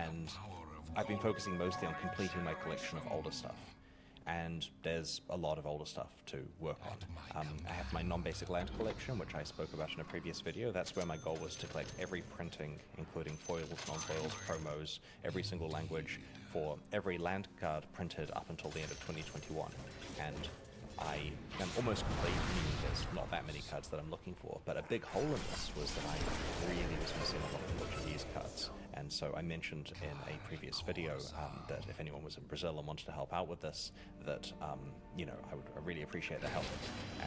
and I've been focusing mostly on completing my collection of older stuff. And there's a lot of older stuff to work on. I have my non-basic land collection, which I spoke about in a previous video. That's where my goal was to collect every printing, including foils, non-foils, promos, every single language, for every land card printed up until the end of 2021. And I am almost complete, meaning there's not that many cards that I'm looking for, but a big hole in this was that I really was missing a lot of Portuguese cards. And so I mentioned in a previous video that if anyone was in Brazil and wanted to help out with this, that you know, I would really appreciate the help.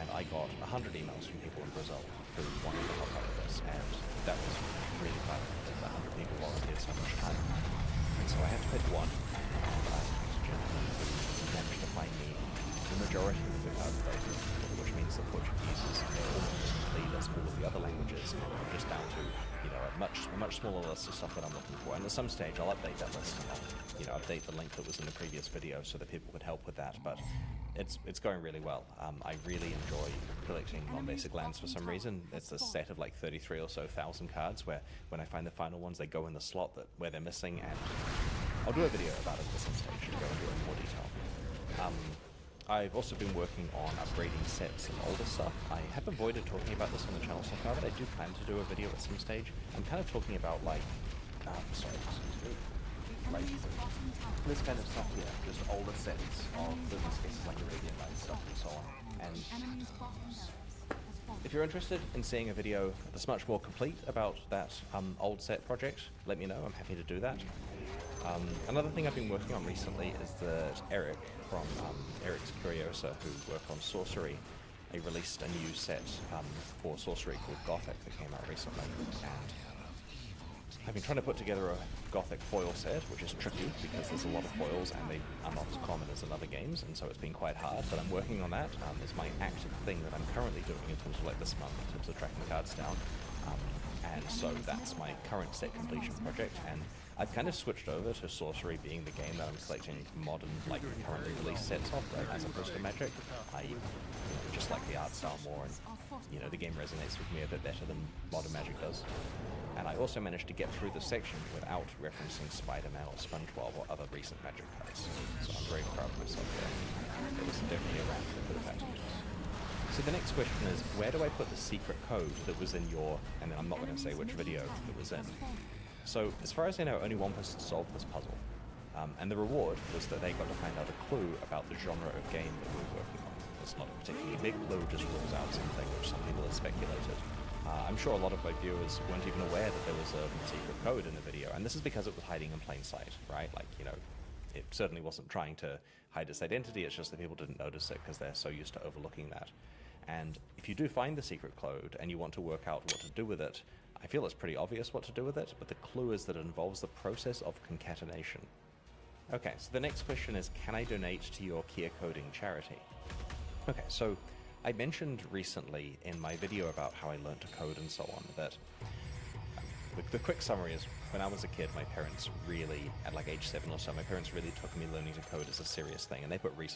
And I got 100 emails from people in Brazil who wanted to help out with this, and that was really fun that 100 people volunteered so much time. And so I had to pick one, and I picked a gentleman who managed to find me the majority of the cards that I do, which means that Portuguese is almost as complete as all of the other languages, and I'm just down to, you know, a much smaller list of stuff that I'm looking for. And at some stage I'll update that list, and I'll, you know, update the link that was in the previous video so that people could help with that. But it's going really well. I really enjoy collecting non-basic lands for some reason. It's a set of like 33 or so thousand cards where when I find the final ones, they go in the slot where they're missing, and I'll do a video about it at some stage to go into it in more detail. I've also been working on upgrading sets and older stuff. I have avoided talking about this on the channel so far, but I do plan to do a video at some stage. I'm kind of talking about like, like this kind of stuff here, just older sets of business cases like Arabian Nights stuff and so on. And if you're interested in seeing a video that's much more complete about that old set project, let me know. I'm happy to do that. Another thing I've been working on recently is that Eric from Eric's Curiosa, who work on Sorcery, they released a new set for Sorcery called Gothic that came out recently, and I've been trying to put together a Gothic foil set, which is tricky because there's a lot of foils and they are not as common as in other games, and so it's been quite hard, but I'm working on that. It's my active thing that I'm currently doing in terms of like this month, in terms of tracking cards down. And so that's my current set completion project, and I've kind of switched over to Sorcery being the game that I'm collecting modern, like currently released sets of, as opposed to Magic. I just like the art style more, and you know, the game resonates with me a bit better than modern Magic does. And I also managed to get through the section without referencing Spider-Man or SpongeBob or other recent Magic cards, so I'm very proud of myself there. It was definitely a ramp that could have happened. So the next question is, where do I put the secret code that was in your, and I'm not going to say which video it was in. So as far as I know, only one person solved this puzzle. And the reward was that they got to find out a clue about the genre of game that we were working on. It's not a particularly big clue, just rules out something which some people have speculated. I'm sure a lot of my viewers weren't even aware that there was a secret code in the video, and this is because it was hiding in plain sight, right? Like, you know, it certainly wasn't trying to hide its identity, it's just that people didn't notice it because they're so used to overlooking that. And if you do find the secret code and you want to work out what to do with it, I feel it's pretty obvious what to do with it, but the clue is that it involves the process of concatenation. Okay, so the next question is, can I donate to your Kia Coding charity? Okay, so I mentioned recently in my video about how I learned to code and so on that the quick summary is, when I was a kid, my parents really, at like age 7 or so, my parents really took me learning to code as a serious thing, and they put research